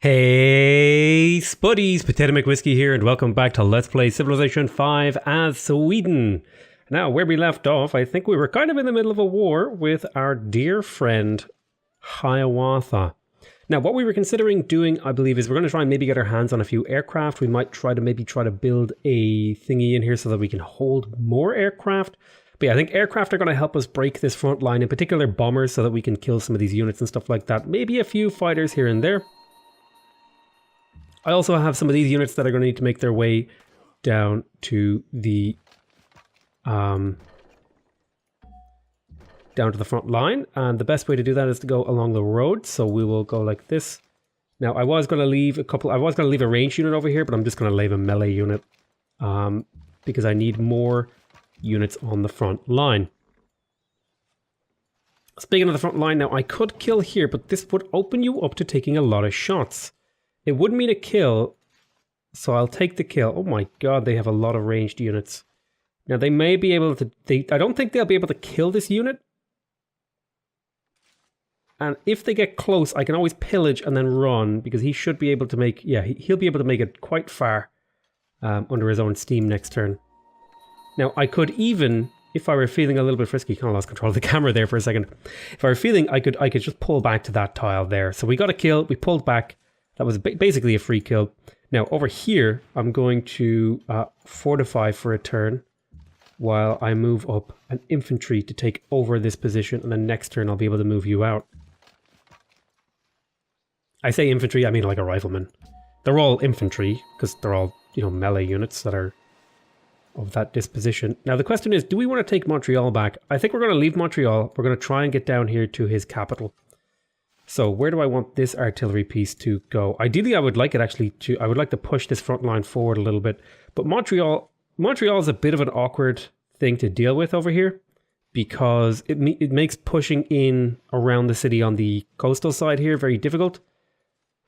Hey, spuddies, Potatomcwhiskey here, and welcome back to Let's Play Civilization 5 as Sweden. Now, where we left off, I think we were kind of in the middle of a war with our dear friend, Hiawatha. Now, what we were considering doing, I believe, is we're going to try and maybe get our hands on a few aircraft. We might try to build a thingy in here so that we can hold more aircraft. But yeah, I think aircraft are going to help us break this front line, in particular bombers, so that we can kill some of these units and stuff like that. Maybe a few fighters here and there. I also have some of these units that are going to need to make their way down to the front line, and the best way to do that is to go along the road. So we will go like this. Now I was going to leave a ranged unit over here, but I'm just going to leave a melee unit because I need more units on the front line. Speaking of the front line, now I could kill here, but this would open you up to taking a lot of shots. It would mean a kill, so I'll take the kill. Oh my god, they have a lot of ranged units. Now they may be able to... I don't think they'll be able to kill this unit. And if they get close, I can always pillage and then run, because he should be able to make... Yeah, he'll be able to make it quite far under his own steam next turn. Now I could even, if I were feeling a little bit frisky, kind of lost control of the camera there for a second. If I were feeling, I could just pull back to that tile there. So we got a kill, we pulled back. That was basically a free kill. Now over here, I'm going to fortify for a turn while I move up an infantry to take over this position, and then next turn I'll be able to move you out. I say infantry, I mean like a rifleman. They're all infantry because they're all, you know, melee units that are of that disposition. Now the question is, do we want to take Montreal back? I think we're going to leave Montreal. We're going to try and get down here to his capital. So where do I want this artillery piece to go? Ideally, I would like to push this front line forward a little bit. But Montreal is a bit of an awkward thing to deal with over here, because it makes pushing in around the city on the coastal side here very difficult.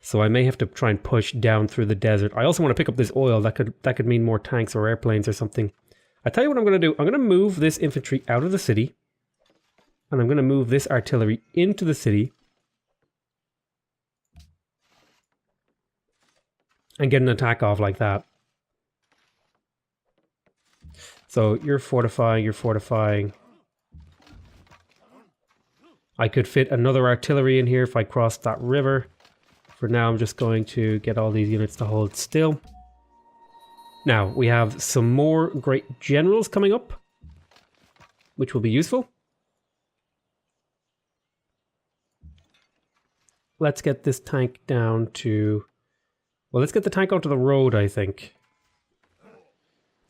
So I may have to try and push down through the desert. I also want to pick up this oil. That could mean more tanks or airplanes or something. I tell you what I'm going to do. I'm going to move this infantry out of the city, and I'm going to move this artillery into the city. And get an attack off like that. So you're fortifying. I could fit another artillery in here if I crossed that river. For now, I'm just going to get all these units to hold still. Now, we have some more great generals coming up, which will be useful. Let's get this tank down to... Well, let's get the tank onto the road, I think.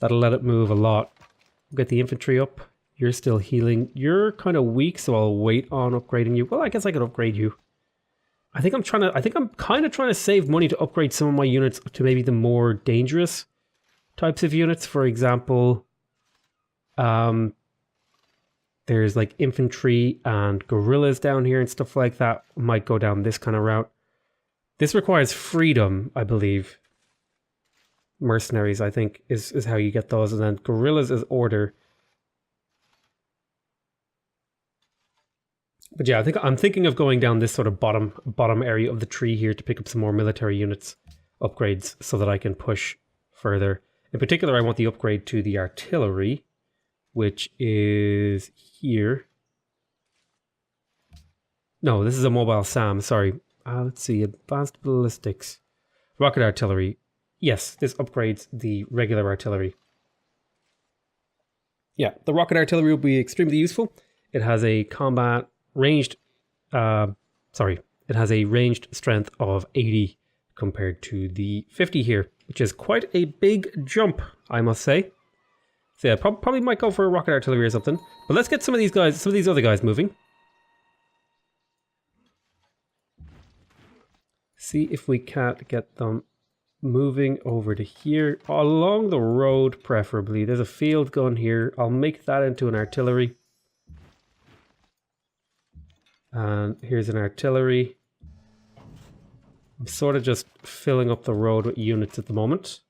That'll let it move a lot. Get the infantry up. You're still healing. You're kind of weak, so I'll wait on upgrading you. Well, I guess I could upgrade you. I think I'm kind of trying to save money to upgrade some of my units to maybe the more dangerous types of units. For example, there's like infantry and guerrillas down here and stuff like that. Might go down this kind of route. This requires freedom, I believe. Mercenaries, I think, is how you get those. And then guerrillas is order. But yeah, I'm thinking of going down this sort of bottom area of the tree here to pick up some more military units upgrades so that I can push further. In particular, I want the upgrade to the artillery, which is here. No, this is a mobile SAM, sorry. Let's see, advanced ballistics. Rocket artillery. Yes, this upgrades the regular artillery. Yeah, the rocket artillery will be extremely useful. It has a ranged strength of 80 compared to the 50 here, which is quite a big jump, I must say. So yeah, probably might go for a rocket artillery or something. But let's get some of these other guys moving. See if we can't get them moving over to here, along the road preferably. There's a field gun here. I'll make that into an artillery. And here's an artillery. I'm sort of just filling up the road with units at the moment.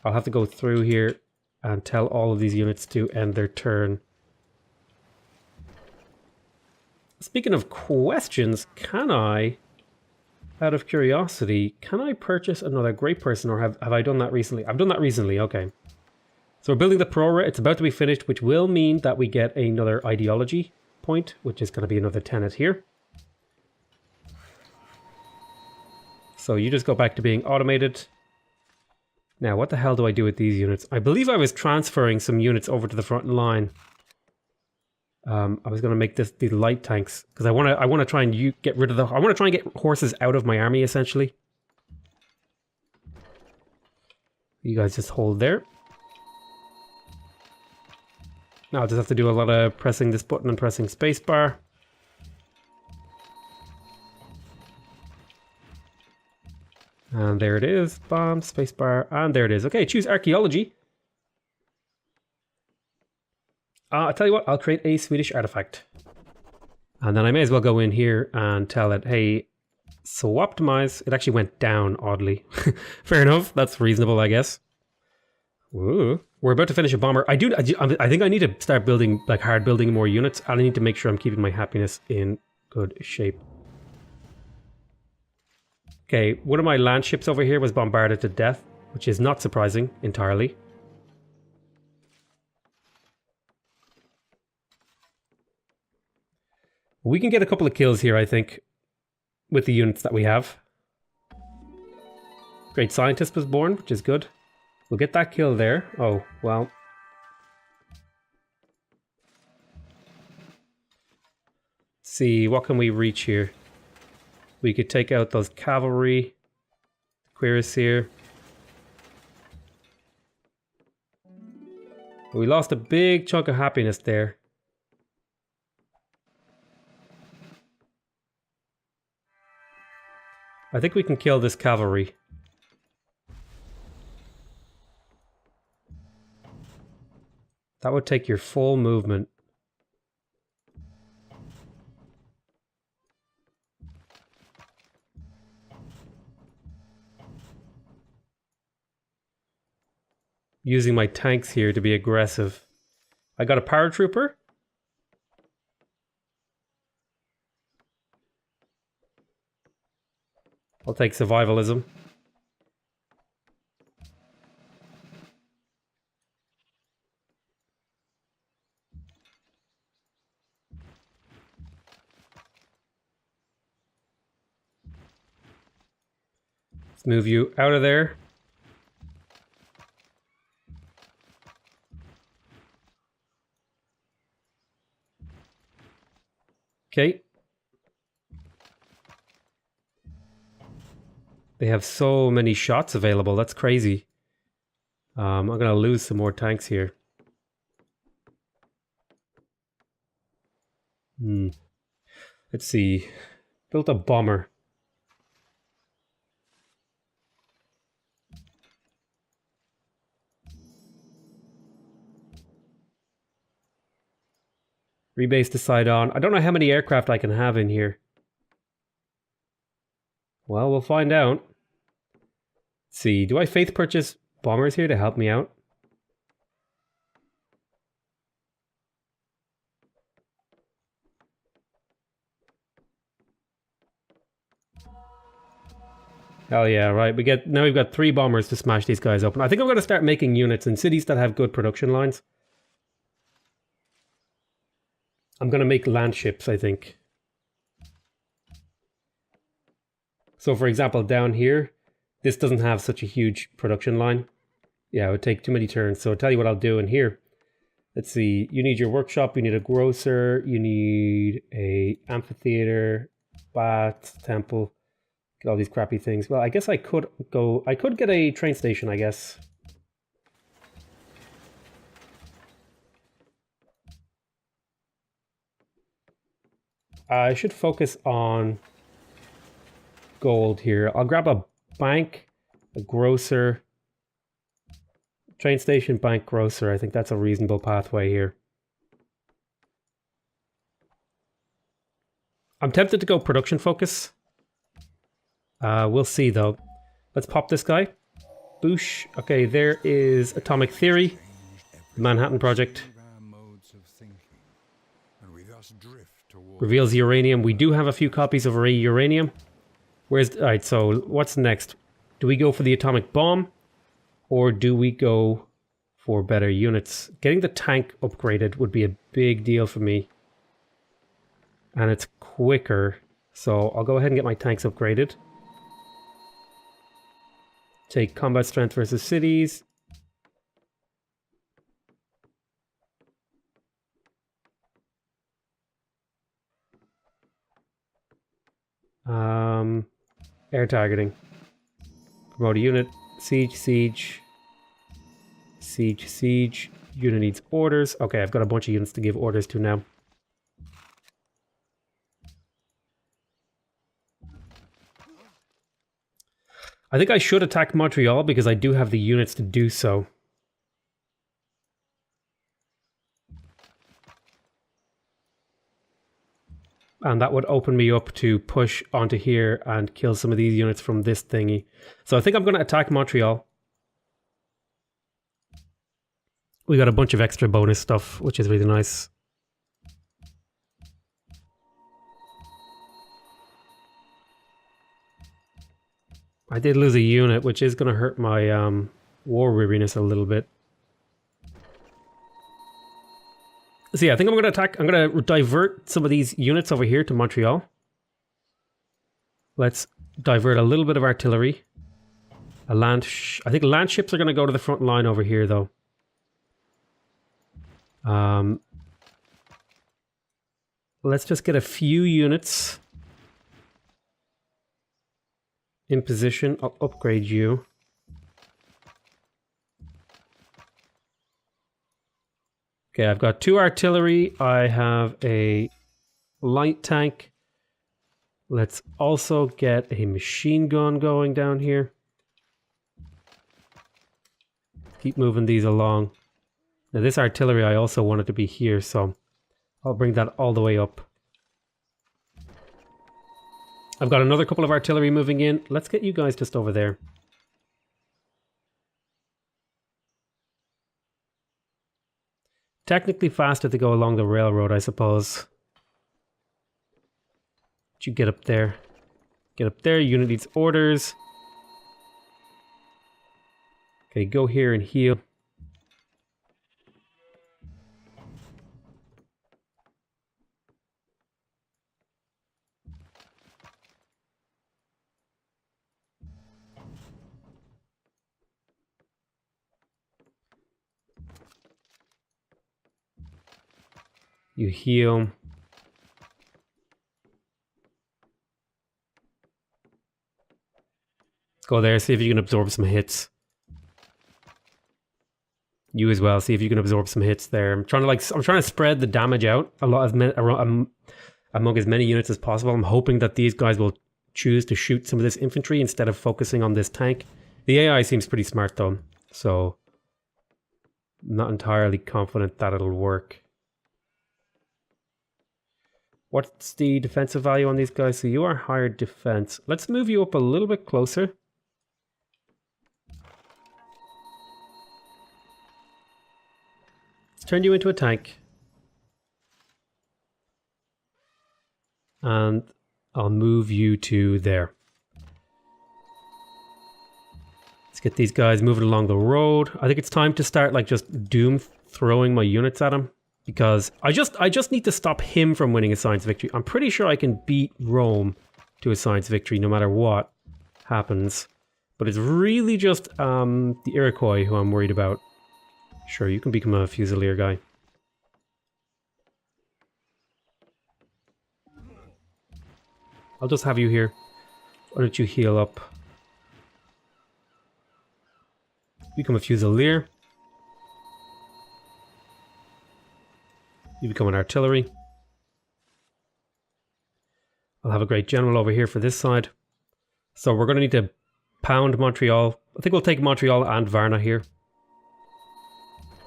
I'll have to go through here and tell all of these units to end their turn. Speaking of questions, can I Out of curiosity, can I purchase another grape person, or have I done that recently? I've done that recently, okay. So we're building the Prora. It's about to be finished, which will mean that we get another ideology point, which is going to be another tenet here. So you just go back to being automated. Now, what the hell do I do with these units? I believe I was transferring some units over to the front line. I was going to make these light tanks because I want to try and get rid of I want to try and get horses out of my army essentially. You guys just hold there. Now I'll just have to do a lot of pressing this button and pressing spacebar. And there it is. Bomb, spacebar, and there it is. Okay, choose archaeology. I'll tell you what, I'll create a Swedish artifact. And then I may as well go in here and tell it, hey, so optimize. It actually went down, oddly. Fair enough, that's reasonable, I guess. Ooh. We're about to finish a bomber. I think I need to start building, like hard building more units. And I need to make sure I'm keeping my happiness in good shape. Okay, one of my land ships over here was bombarded to death, which is not surprising entirely. We can get a couple of kills here, I think, with the units that we have. Great scientist was born, which is good. We'll get that kill there. Oh, well. Let's see, what can we reach here? We could take out those cavalry. Cuirassier. We lost a big chunk of happiness there. I think we can kill this cavalry. That would take your full movement. Using my tanks here to be aggressive. I got a paratrooper. I'll take survivalism. Let's move you out of there. Okay. They have so many shots available. That's crazy. I'm going to lose some more tanks here. Let's see. Built a bomber. Rebase to Sidon. I don't know how many aircraft I can have in here. Well, we'll find out. Let's see. Do I faith purchase bombers here to help me out? Hell yeah, right. Now we've got 3 bombers to smash these guys open. I think I'm going to start making units in cities that have good production lines. I'm going to make land ships, I think. So for example, down here, this doesn't have such a huge production line. Yeah, it would take too many turns. So I'll tell you what I'll do in here. Let's see, you need your workshop, you need a grocer, you need a amphitheater, bath, temple, get all these crappy things. Well, I guess I could get a train station, I guess. I should focus on gold here. I'll grab a bank, a grocer, train station, bank, grocer. I think that's a reasonable pathway here. I'm tempted to go production focus. We'll see though. Let's pop this guy. Boosh. Okay, there is Atomic Theory, the Manhattan Project. Reveals uranium. We do have a few copies of uranium. Alright, so what's next? Do we go for the atomic bomb? Or do we go for better units? Getting the tank upgraded would be a big deal for me. And it's quicker. So I'll go ahead and get my tanks upgraded. Take combat strength versus cities. Air targeting. Promote a unit. Siege, siege. Siege, siege. Unit needs orders. Okay, I've got a bunch of units to give orders to now. I think I should attack Montreal because I do have the units to do so. And that would open me up to push onto here and kill some of these units from this thingy. So I think I'm going to attack Montreal. We got a bunch of extra bonus stuff, which is really nice. I did lose a unit, which is going to hurt my war weariness a little bit. So yeah, I think I'm going to attack. I'm going to divert some of these units over here to Montreal. Let's divert a little bit of artillery. I think land ships are going to go to the front line over here, though. Let's just get a few units in position. I'll upgrade you. Okay, I've got 2 artillery. I have a light tank. Let's also get a machine gun going down here. Keep moving these along. Now this artillery I also want it to be here, so I'll bring that all the way up. I've got another couple of artillery moving in. Let's get you guys just over there. Technically faster to go along the railroad, I suppose. But you get up there. Get up there, unit needs orders. Okay, go here and heal. You heal. Go there, see if you can absorb some hits. You as well, see if you can absorb some hits there. I'm trying to spread the damage out among as many units as possible. I'm hoping that these guys will choose to shoot some of this infantry instead of focusing on this tank. The AI seems pretty smart though, so I'm not entirely confident that it'll work. What's the defensive value on these guys? So you are higher defense. Let's move you up a little bit closer. Let's turn you into a tank. And I'll move you to there. Let's get these guys moving along the road. I think it's time to start like just doom throwing my units at him. Because I just need to stop him from winning a science victory. I'm pretty sure I can beat Rome to a science victory no matter what happens. But it's really just the Iroquois who I'm worried about. Sure, you can become a Fusilier guy. I'll just have you here. Why don't you heal up? Become a Fusilier. You become an artillery. I'll have a great general over here for this side. So we're going to need to pound Montreal. I think we'll take Montreal and Varna here.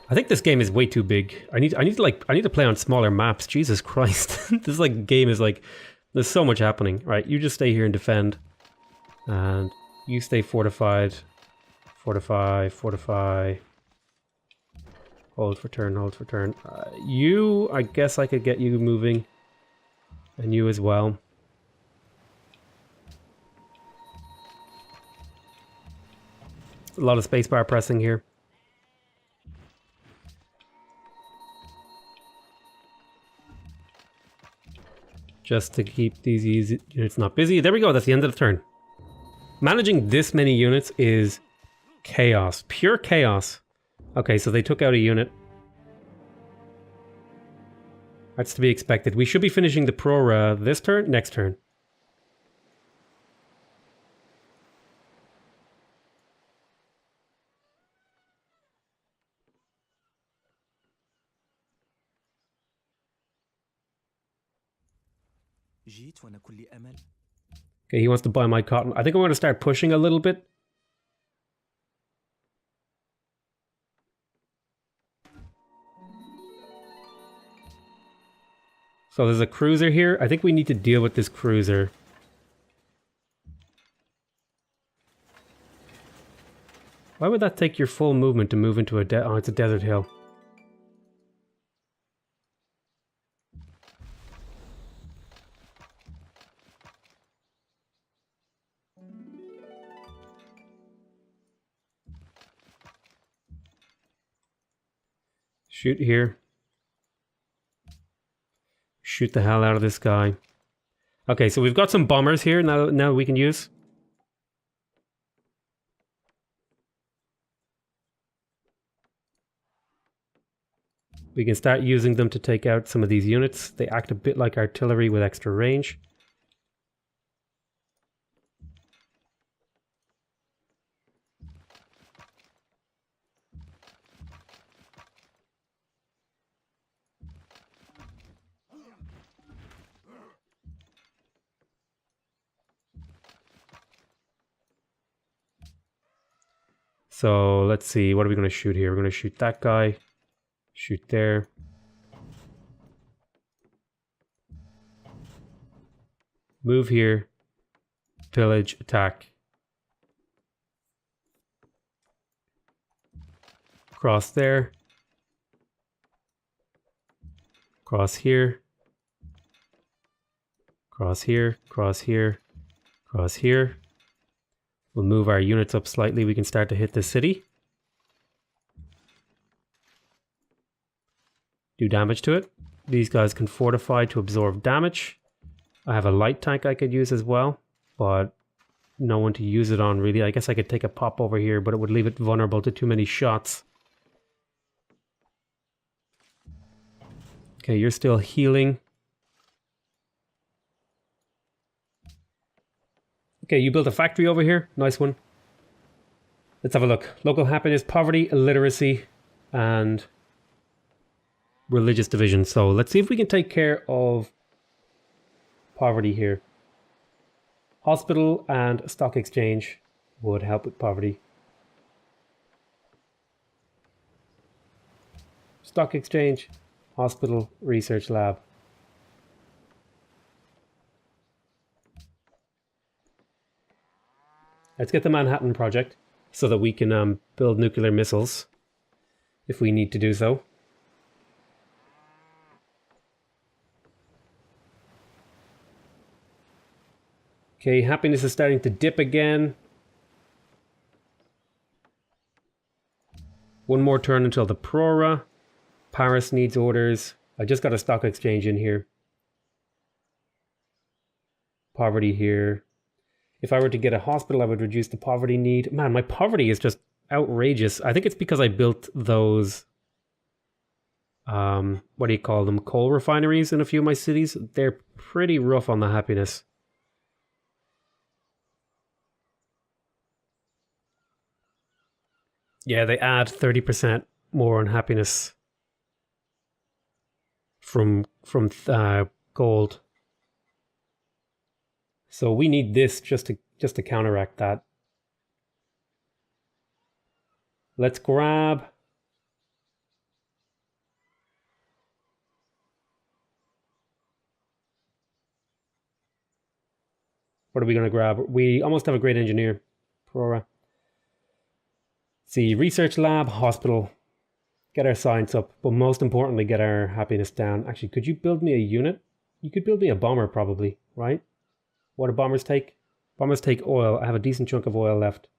I think this game is way too big. I need to play on smaller maps. Jesus Christ. This game is like, there's so much happening. Right, you just stay here and defend. And you stay fortified. Fortify, fortify. Hold for turn, hold for turn. You, I guess I could get you moving. And you as well. a lot of spacebar pressing here. Just to keep these units not busy. There we go, that's the end of the turn. Managing this many units is chaos. Pure chaos. Okay, so they took out a unit. That's to be expected. We should be finishing the Prora this turn, next turn. Okay, he wants to buy my cotton. I think I'm going to start pushing a little bit. So there's a cruiser here. I think we need to deal with this cruiser. Why would that take your full movement to move into a oh, it's a desert hill. Shoot here. Shoot the hell out of this guy. Okay, so we've got some bombers here now we can use. We can start using them to take out some of these units. They act a bit like artillery with extra range. So let's see, what are we going to shoot here? We're going to shoot that guy. Shoot there. Move here. Pillage, attack. Cross there. Cross here. Cross here. Cross here. Cross here. We'll move our units up slightly. We can start to hit the city. Do damage to it. These guys can fortify to absorb damage. I have a light tank I could use as well, but no one to use it on really. I guess I could take a pop over here, but it would leave it vulnerable to too many shots. Okay, you're still healing. Okay, you built a factory over here. Nice one. Let's have a look. Local happiness, poverty, illiteracy, and religious division. So let's see if we can take care of poverty here. Hospital and stock exchange would help with poverty. Stock exchange, hospital, research lab. Let's get the Manhattan Project so that we can build nuclear missiles if we need to do so. Okay, happiness is starting to dip again. One more turn until the Prora. Paris needs orders. I just got a stock exchange in here. Poverty here. If I were to get a hospital, I would reduce the poverty need. Man, my poverty is just outrageous. I think it's because I built those, what do you call them? Coal refineries in a few of my cities. They're pretty rough on the happiness. Yeah, they add 30% more on happiness from gold. So we need this just to counteract that. Let's grab. What are we going to grab? We almost have a great engineer. Prora. See, research lab, hospital. Get our science up, but most importantly, get our happiness down. Actually, could you build me a unit? You could build me a bomber probably, right? What do bombers take? Bombers take oil. I have a decent chunk of oil left.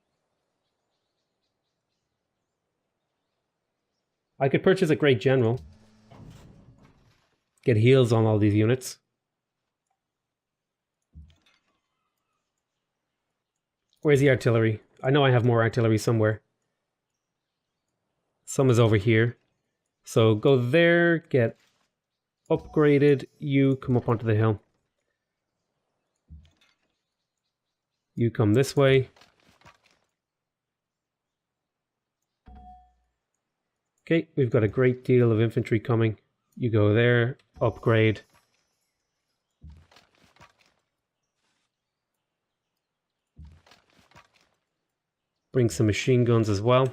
I could purchase a great general. Get heals on all these units. Where's the artillery? I know I have more artillery somewhere. Some is over here. So go there, get upgraded. You come up onto the hill. You come this way. Okay, we've got a great deal of infantry coming. You go there, upgrade. Bring some machine guns as well.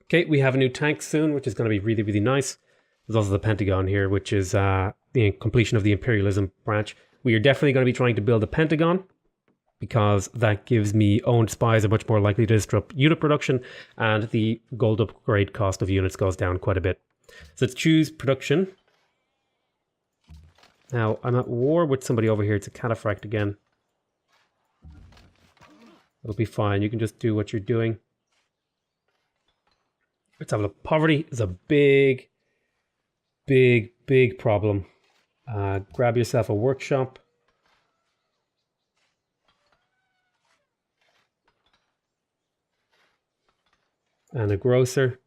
Okay, we have a new tank soon, which is going to be really, really nice. There's also the Pentagon here, which is the completion of the Imperialism branch. We are definitely going to be trying to build a Pentagon, because that gives me owned spies are much more likely to disrupt unit production, and the gold upgrade cost of units goes down quite a bit. So let's choose production. Now, I'm at war with somebody over here. It's a cataphract again. It'll be fine. You can just do what you're doing. Let's have a look. Poverty is a big, big, big problem. Grab yourself a workshop. And a grocer.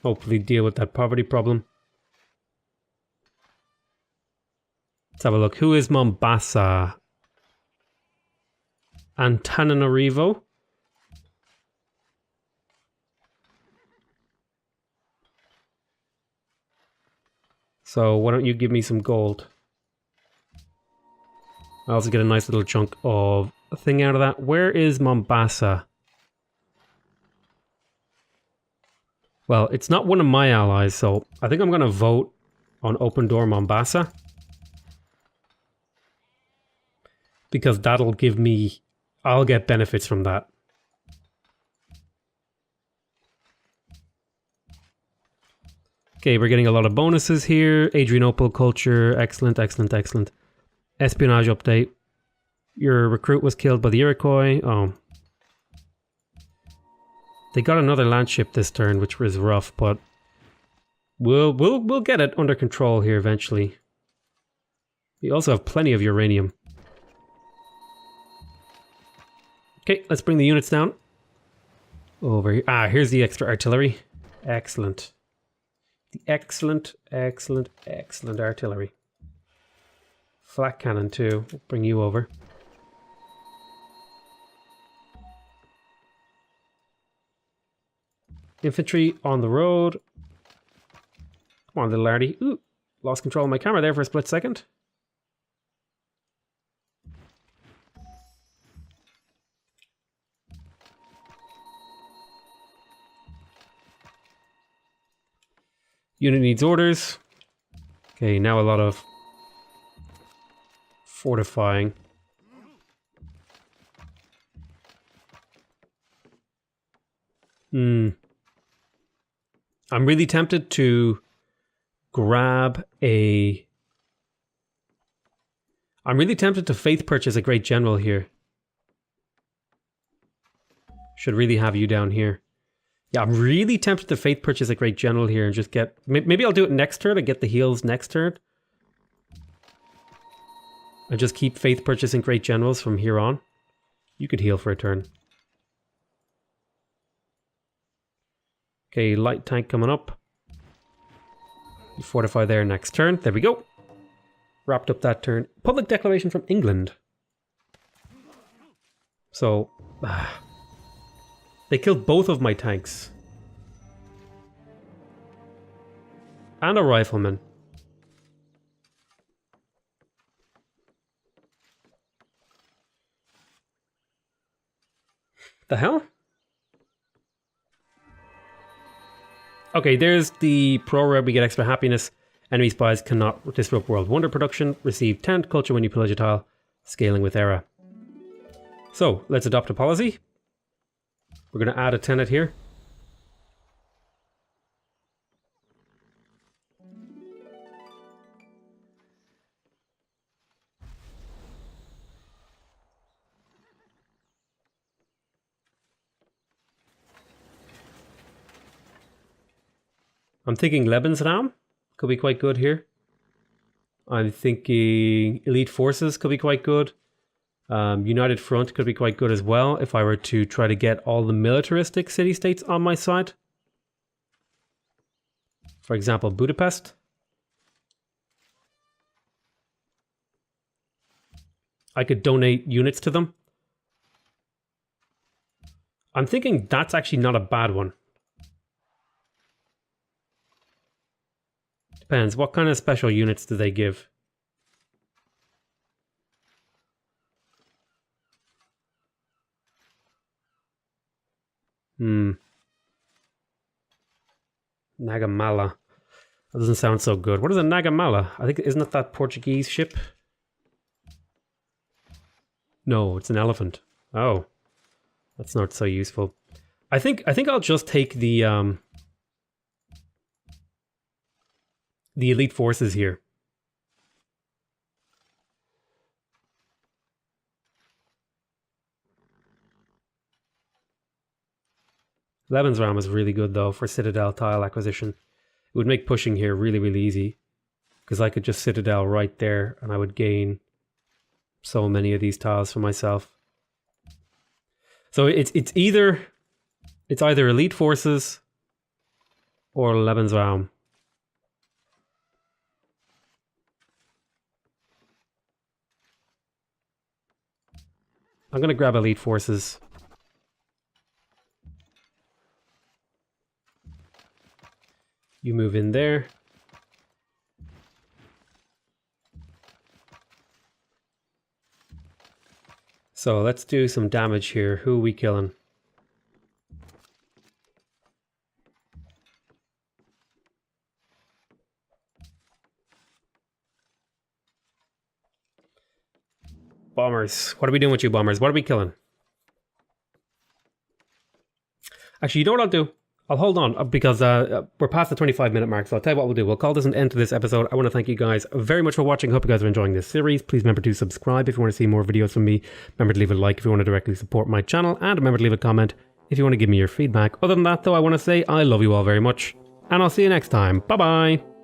Hopefully deal with that poverty problem. Let's have a look. Who is Mombasa? Antananarivo. So why don't you give me some gold? I also get a nice little chunk of a thing out of that. Where is Mombasa? Well, it's not one of my allies, so I think I'm going to vote on Open Door Mombasa. Because that'll give me... I'll get benefits from that. Okay, we're getting a lot of bonuses here. Adrianople culture, excellent, excellent, excellent. Espionage update. Your recruit was killed by the Iroquois. Oh. They got another land ship this turn, which was rough, but we'll get it under control here eventually. We also have plenty of uranium. Okay, let's bring the units down. Over here. Ah, here's the extra artillery. Excellent. The excellent, excellent, excellent artillery. Flak cannon too. We'll bring you over. Infantry on the road. Come on, little lardy. Ooh, lost control of my camera there for a split second. Unit needs orders. Okay, now a lot of fortifying. I'm really tempted to grab a... I'm really tempted to faith purchase a great general here. Should really have you down here. Yeah, I'm really tempted to faith purchase a great general here and just get... Maybe I'll do it next turn and get the heals next turn. And just keep faith purchasing great generals from here on. You could heal for a turn. Okay, light tank coming up. You fortify there next turn. There we go. Wrapped up that turn. Public declaration from England. So... They killed both of my tanks. And a rifleman. The hell? Okay, there's the pro-rep. We get extra happiness. Enemy spies cannot disrupt world wonder production. Receive 10 culture when you pillage a tile. Scaling with era. So, let's adopt a policy. We're going to add a tenant here. I'm thinking Lebensraum could be quite good here. I'm thinking Elite Forces could be quite good. United Front could be quite good as well if I were to try to get all the militaristic city-states on my side. For example, Budapest. I could donate units to them. I'm thinking that's actually not a bad one. Depends. What kind of special units do they give? Nagamala. That doesn't sound so good. What is a Nagamala? I think, isn't it that Portuguese ship? No, it's an elephant. Oh. That's not so useful. I think I'll just take the elite forces here. Lebensraum is really good though for Citadel tile acquisition. It would make pushing here really, really easy. Because I could just Citadel right there and I would gain so many of these tiles for myself. So it's either elite forces or Lebensraum. I'm gonna grab elite forces. You move in there. So let's do some damage here. Who are we killing? Bombers. What are we doing with you, bombers? What are we killing? Actually, you know what I'll do? I'll hold on because we're past the 25-minute mark, so I'll tell you what we'll do. We'll call this an end to this episode. I want to thank you guys very much for watching. Hope you guys are enjoying this series. Please remember to subscribe if you want to see more videos from me. Remember to leave a like if you want to directly support my channel. And remember to leave a comment if you want to give me your feedback. Other than that, though, I want to say I love you all very much. And I'll see you next time. Bye-bye.